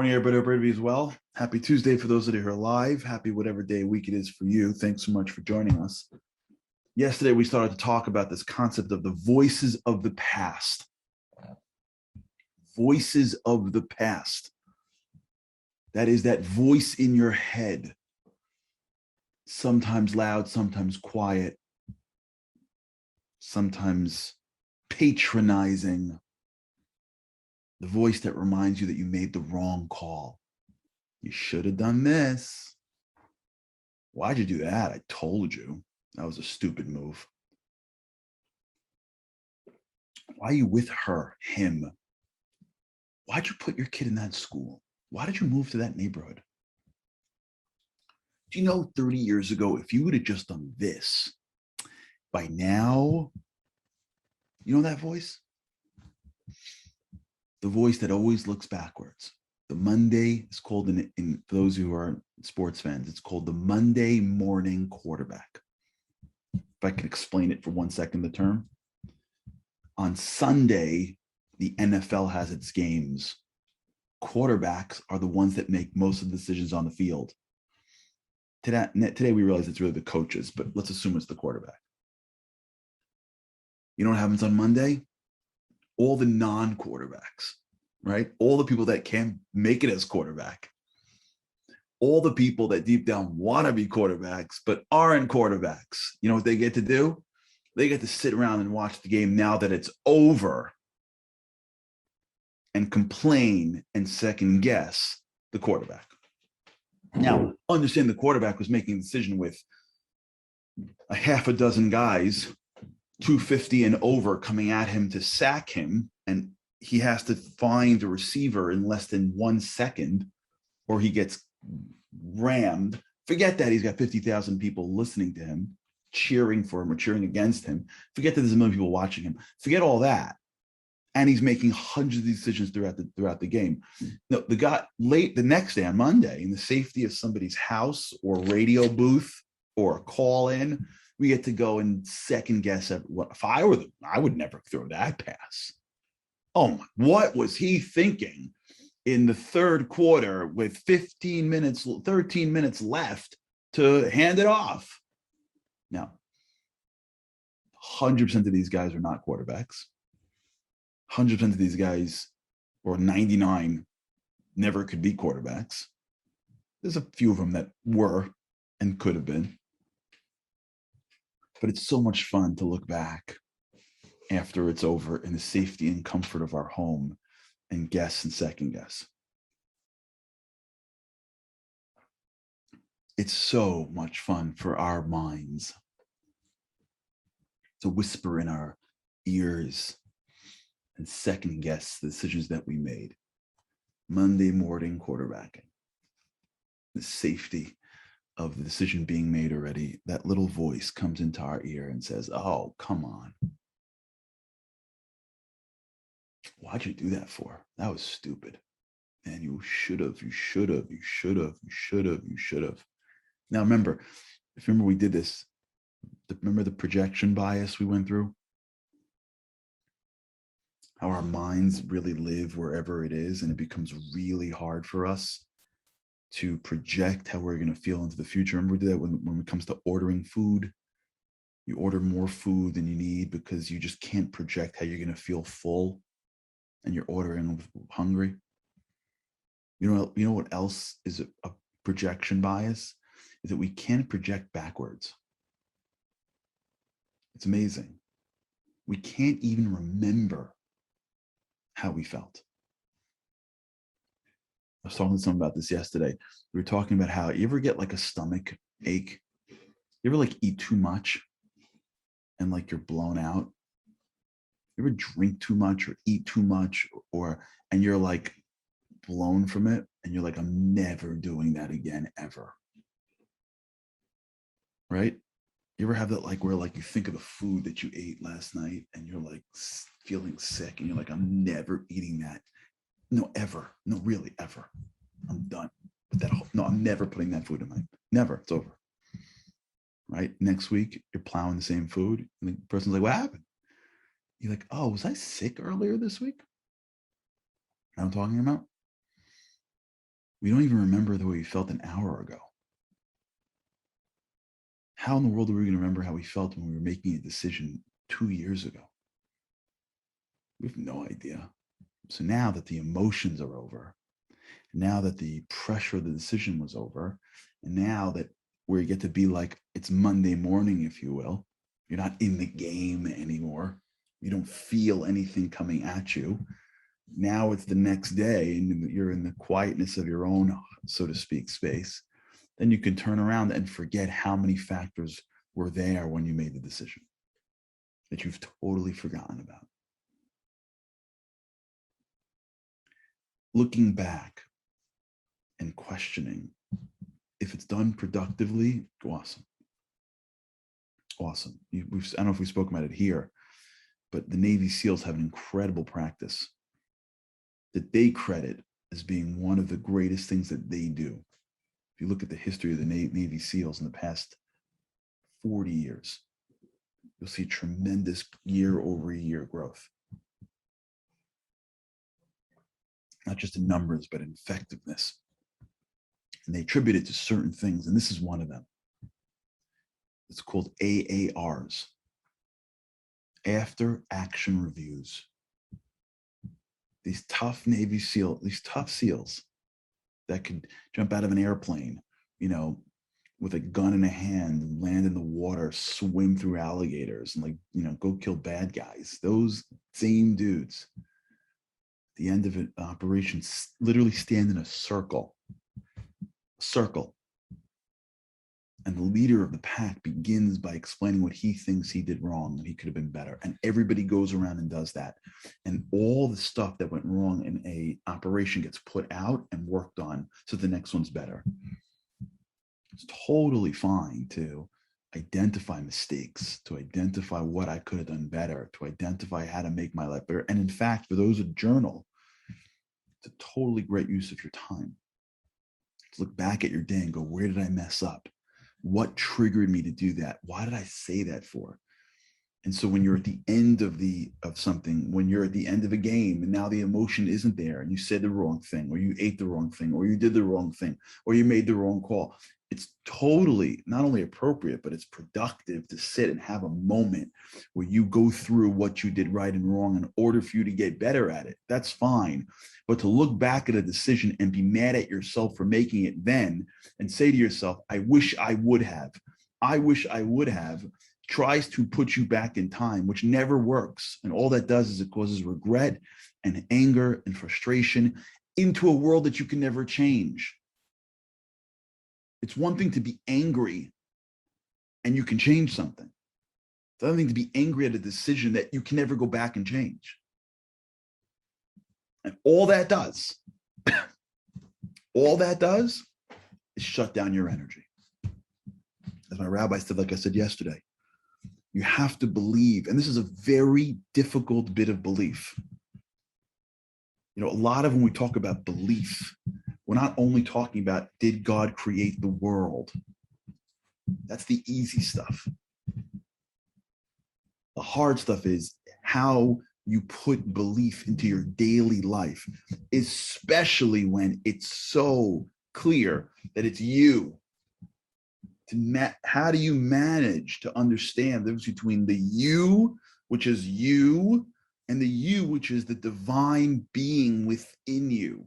morning, everybody. Everybody as well. Happy Tuesday for those that are here live. Happy whatever day of week it is for you. Thanks so much for joining us. Yesterday, we started to talk about this concept of the voices of the past. Voices of the past. That is that voice in your head. Sometimes loud, sometimes quiet, sometimes patronizing. The voice that reminds you that you made the wrong call. You should have done this. Why'd you do that? I told you. That was a stupid move. Why are you with her, him? Why'd you put your kid in that school? Why did you move to that neighborhood? Do you know 30 years ago, if you would have just done this, by now, you know that voice? The voice that always looks backwards. The Monday is called, in for those who are sports fans, it's called the Monday morning quarterback. If I can explain it for 1 second, the term. On Sunday, the NFL has its games. Quarterbacks are the ones that make most of the decisions on the field. Today we realize it's really the coaches, but let's assume it's the quarterback. You know what happens on Monday? All the non-quarterbacks, right? All the people that can't make it as quarterback. All the people that deep down want to be quarterbacks, but aren't quarterbacks. You know what they get to do? They get to sit around and watch the game now that it's over and complain and second guess the quarterback. Now, understand the quarterback was making a decision with a half a dozen guys, 250 and over, coming at him to sack him, and he has to find a receiver in less than 1 second or he gets rammed. Forget that he's got 50,000 people listening to him, cheering for him or cheering against him. Forget that there's a million people watching him. Forget all that. And he's making hundreds of decisions throughout the game. No, the next day on Monday, in the safety of somebody's house or radio booth or a call in, we get to go and second guess what if I were I would never throw that pass. Oh, what was he thinking in the third quarter with 13 minutes left to hand it off? Now, 100% of these guys are not quarterbacks. 100% of these guys, or 99, never could be quarterbacks. There's a few of them that were and could have been. But it's so much fun to look back after it's over in the safety and comfort of our home and guess and second guess. It's so much fun for our minds to whisper in our ears and second guess the decisions that we made. Monday morning quarterbacking. The safety of the decision being made already. That little voice comes into our ear and says, oh, come on. Why'd you do that for? That was stupid. And you should have. Now remember, we did this, remember the projection bias we went through? How our minds really live wherever it is, and it becomes really hard for us to project how we're going to feel into the future. Remember we did that when it comes to ordering food. You order more food than you need because you just can't project how you're going to feel full, and you're ordering hungry. You know what else is a projection bias? Is that we can't project backwards. It's amazing. We can't even remember how we felt. I was talking to someone about this yesterday. We were talking about how you ever get like a stomach ache? You ever like eat too much and like you're blown out? You ever drink too much or eat too much and you're like blown from it and you're like, I'm never doing that again, ever. Right? You ever have that like where like you think of the food that you ate last night and you're like feeling sick and you're like, I'm never eating that. No, ever. No, really, ever. I'm done with that. No, I'm never putting that food in my, never. It's over. Right? Next week, you're plowing the same food. And the person's like, what happened? You're like, oh, was I sick earlier this week? You know what I'm talking about? We don't even remember the way we felt an hour ago. How in the world are we going to remember how we felt when we were making a decision 2 years ago? We have no idea. So now that the emotions are over, now that the pressure of the decision was over, and now that where you get to be like, it's Monday morning, if you will, you're not in the game anymore. You don't feel anything coming at you. Now it's the next day and you're in the quietness of your own, so to speak, space. Then you can turn around and forget how many factors were there when you made the decision that you've totally forgotten about. Looking back and questioning, if it's done productively, awesome. Awesome. I don't know if we've spoken about it here, but the Navy SEALs have an incredible practice that they credit as being one of the greatest things that they do. If you look at the history of the Navy SEALs in the past 40 years, you'll see tremendous year-over-year growth. Not just in numbers, but in effectiveness. And they attribute it to certain things, and this is one of them. It's called AARs, After Action Reviews. These tough Navy SEAL, these tough SEALs that could jump out of an airplane, with a gun in a hand, land in the water, swim through alligators, and go kill bad guys. Those same dudes, at the end of an operation, literally stand in a circle. And the leader of the pack begins by explaining what he thinks he did wrong and he could have been better. And everybody goes around and does that. And all the stuff that went wrong in a operation gets put out and worked on so the next one's better. It's totally fine to identify mistakes, to identify what I could have done better, to identify how to make my life better. And in fact, for those who journal, it's a totally great use of your time. To look back at your day and go, where did I mess up? What triggered me to do that? Why did I say that for? And so when you're at the end of something, when you're at the end of a game and now the emotion isn't there and you said the wrong thing, or you ate the wrong thing, or you did the wrong thing, or you made the wrong call, it's totally not only appropriate, but it's productive to sit and have a moment where you go through what you did right and wrong in order for you to get better at it. That's fine. But to look back at a decision and be mad at yourself for making it then and say to yourself, I wish I would have, tries to put you back in time, which never works. And all that does is it causes regret and anger and frustration into a world that you can never change. It's one thing to be angry and you can change something. It's another thing to be angry at a decision that you can never go back and change. And all that does is shut down your energy. As my rabbi said, like I said yesterday, you have to believe, and this is a very difficult bit of belief. A lot of when we talk about belief, we're not only talking about, did God create the world? That's the easy stuff. The hard stuff is how you put belief into your daily life, especially when it's so clear that it's you. How do you manage to understand the difference between the you, which is you, and the you, which is the divine being within you?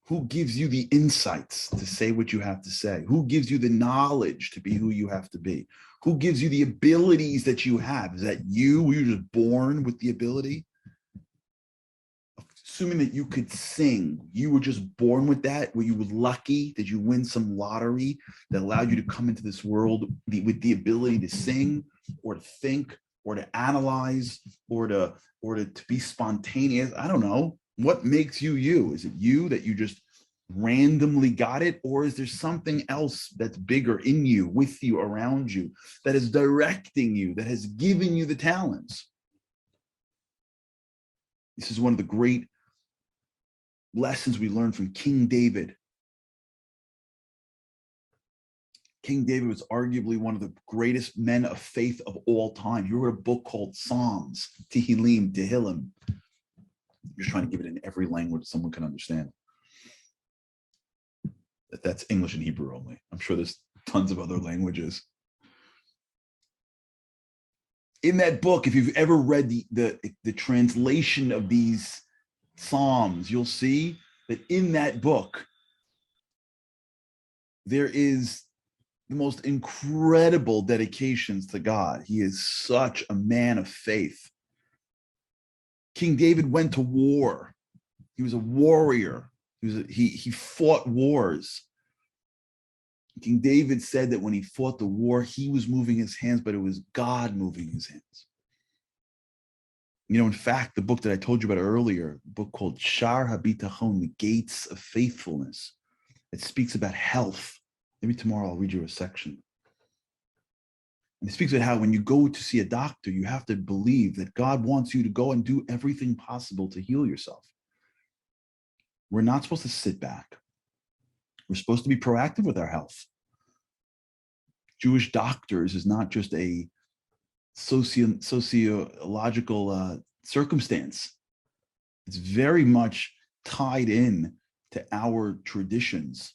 Who gives you the insights to say what you have to say? Who gives you the knowledge to be who you have to be? Who gives you the abilities that you have? Is that you? Were you just born with the ability? Assuming that you could sing, you were just born with that? Were you lucky? Did you win some lottery that allowed you to come into this world with the ability to sing or to think or to analyze or to be spontaneous? I don't know. What makes you you? Is it you that you just randomly got it? Or is there something else that's bigger in you, with you, around you, that is directing you, that has given you the talents? This is one of the great lessons we learned from King David. King David was arguably one of the greatest men of faith of all time. He wrote a book called Psalms, Tehillim. just trying to give it in every language someone can understand. That's English and Hebrew only. I'm sure there's tons of other languages. In that book, if you've ever read the translation of these Psalms, you'll see that in that book, there is the most incredible dedications to God. He is such a man of faith. King David went to war. He was a warrior. He fought wars. King David said that when he fought the war, he was moving his hands, but it was God moving his hands. In fact, the book that I told you about earlier, a book called Shar HaBitachon, The Gates of Faithfulness, it speaks about health. Maybe tomorrow I'll read you a section. And it speaks about how when you go to see a doctor, you have to believe that God wants you to go and do everything possible to heal yourself. We're not supposed to sit back. We're supposed to be proactive with our health. Jewish doctors is not just a sociological circumstance. It's very much tied in to our traditions.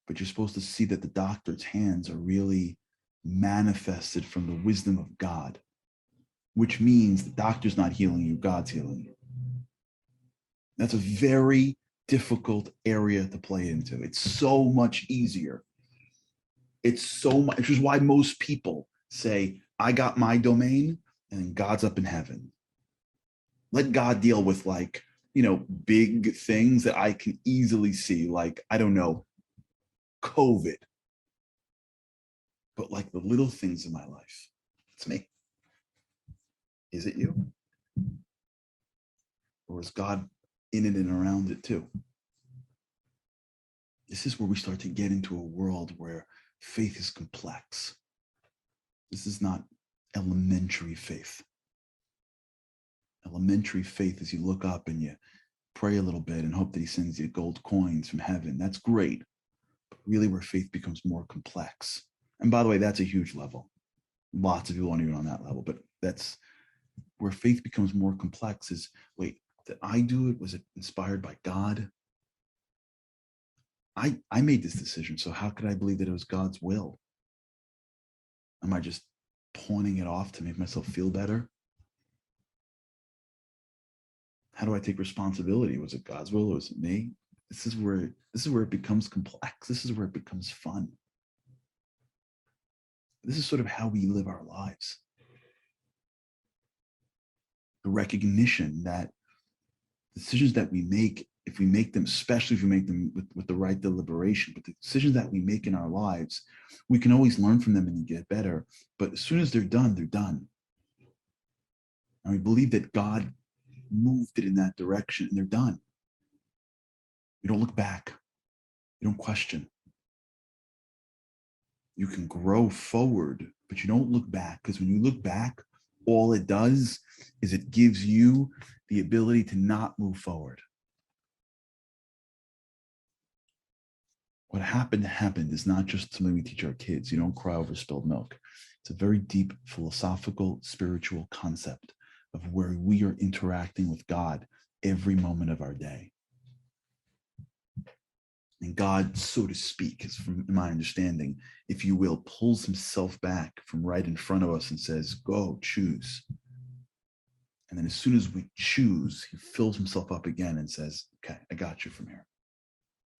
But you're supposed to see that the doctor's hands are really manifested from the wisdom of God, which means the doctor's not healing you, God's healing you. That's a very difficult area to play into. It's so much easier. It's so much, which is why most people say, I got my domain and God's up in heaven. Let God deal with big things that I can easily see, like, I don't know, COVID. But like the little things in my life, it's me. Is it you? Or is God in it and around it too? This is where we start to get into a world where faith is complex. This is not elementary faith. Elementary faith is you look up and you pray a little bit and hope that he sends you gold coins from heaven. That's great. But really where faith becomes more complex. And by the way, that's a huge level. Lots of people aren't even on that level, but that's where faith becomes more complex is, wait, did I do it? Was it inspired by God? I made this decision, so how could I believe that it was God's will? Am I just pawning it off to make myself feel better? How do I take responsibility? Was it God's will or was it me? This is where it becomes complex. This is where it becomes fun. This is sort of how we live our lives. The recognition that decisions that we make, if we make them, especially if we make them with the right deliberation, but the decisions that we make in our lives, we can always learn from them and get better. But as soon as they're done, they're done. And we believe that God moved it in that direction and they're done. You don't look back. You don't question. You can grow forward, but you don't look back, because when you look back, all it does is it gives you the ability to not move forward. What happened is not just something we teach our kids. You don't cry over spilled milk. It's a very deep philosophical, spiritual concept of where we are interacting with God every moment of our day. And God, so to speak, is from my understanding, if you will, pulls himself back from right in front of us and says, go, choose. And then as soon as we choose, he fills himself up again and says, okay, I got you from here.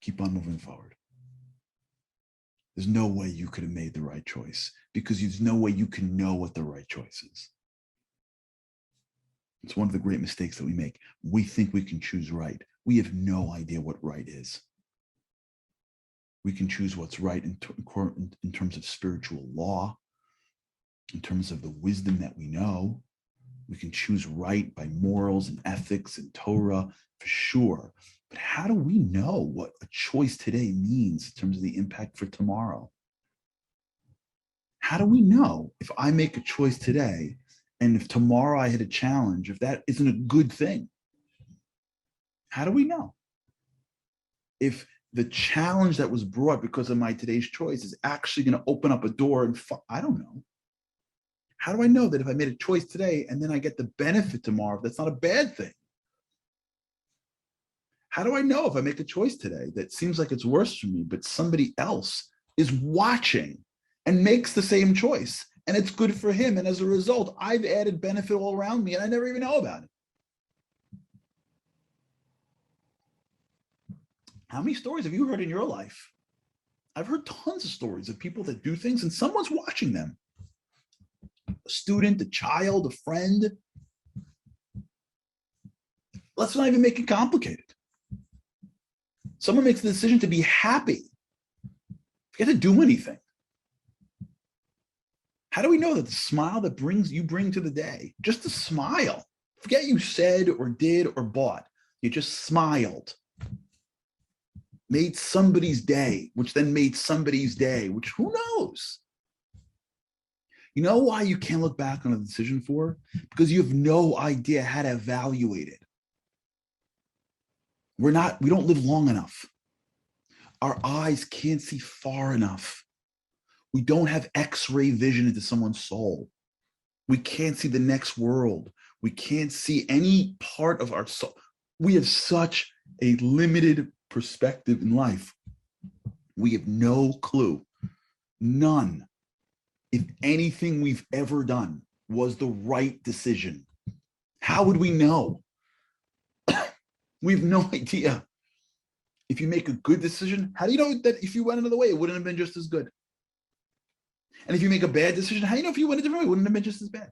Keep on moving forward. There's no way you could have made the right choice, because there's no way you can know what the right choice is. It's one of the great mistakes that we make. We think we can choose right. We have no idea what right is. We can choose what's right in terms of spiritual law, in terms of the wisdom that we know. We can choose right by morals and ethics and Torah, for sure. But how do we know what a choice today means in terms of the impact for tomorrow? How do we know if I make a choice today and if tomorrow I hit a challenge, if that isn't a good thing? How do we know? If the challenge that was brought because of my today's choice is actually going to open up a door and I don't know. How do I know that if I made a choice today and then I get the benefit tomorrow, that's not a bad thing? How do I know if I make a choice today that seems like it's worse for me, but somebody else is watching and makes the same choice and it's good for him? And as a result, I've added benefit all around me and I never even know about it. How many stories have you heard in your life? I've heard tons of stories of people that do things and someone's watching them. A student, a child, a friend. Let's not even make it complicated. Someone makes the decision to be happy. Forget to do anything. How do we know that the smile that you bring to the day, just a smile, forget you said or did or bought, you just smiled, made somebody's day, which then made somebody's day, which who knows? You know why you can't look back on a decision for? Because you have no idea how to evaluate it. We don't live long enough. Our eyes can't see far enough. We don't have X-ray vision into someone's soul. We can't see the next world. We can't see any part of our soul. We have such a limited perspective in life. We have no clue, none, if anything we've ever done was the right decision. How would we know? We have no idea. If you make a good decision, how do you know that if you went another way, it wouldn't have been just as good? And if you make a bad decision, how do you know if you went a different way, it wouldn't have been just as bad?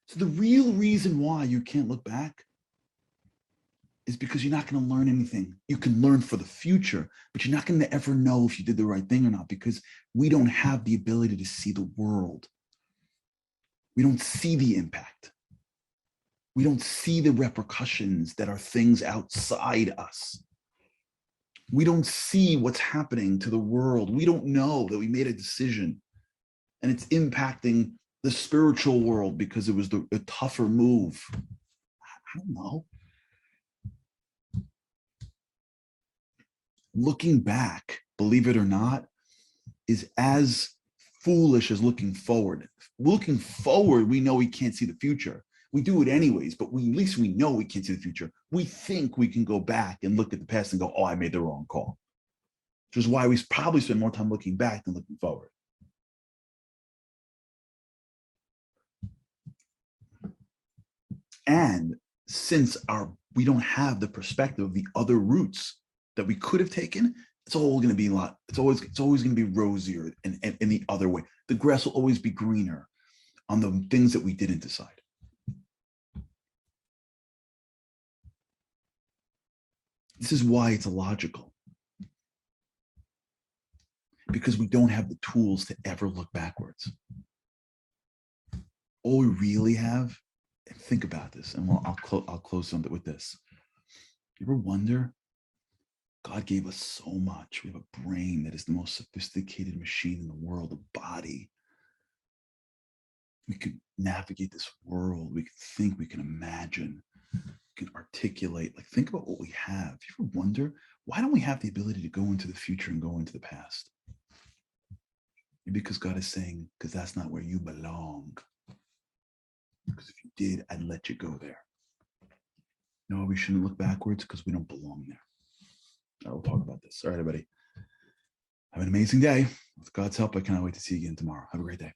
So the real reason why you can't look back is because you're not going to learn anything. You can learn for the future, but you're not going to ever know if you did the right thing or not, because we don't have the ability to see the world. We don't see the impact. We don't see the repercussions that are things outside us. We don't see what's happening to the world. We don't know that we made a decision and it's impacting the spiritual world because it was the tougher move. I don't know. Looking back, believe it or not, is as foolish as looking forward. Looking forward, we know we can't see the future. We do it anyways, but at least we know we can't see the future. We think we can go back and look at the past and go, oh, I made the wrong call. Which is why we probably spend more time looking back than looking forward. And since we don't have the perspective of the other routes that we could have taken, it's all going to be it's always going to be rosier in the other way. The grass will always be greener on the things that we didn't decide. This is why it's illogical. Because we don't have the tools to ever look backwards. All we really have, and think about this, and I'll close something with this. You ever wonder? God gave us so much. We have a brain that is the most sophisticated machine in the world, a body. We could navigate this world. We could think, we can imagine, we can articulate. Like, think about what we have. You ever wonder, why don't we have the ability to go into the future and go into the past? Because God is saying, because that's not where you belong. Because if you did, I'd let you go there. No, we shouldn't look backwards because we don't belong there. We'll talk about this. All right, everybody. Have an amazing day. With God's help, I cannot wait to see you again tomorrow. Have a great day.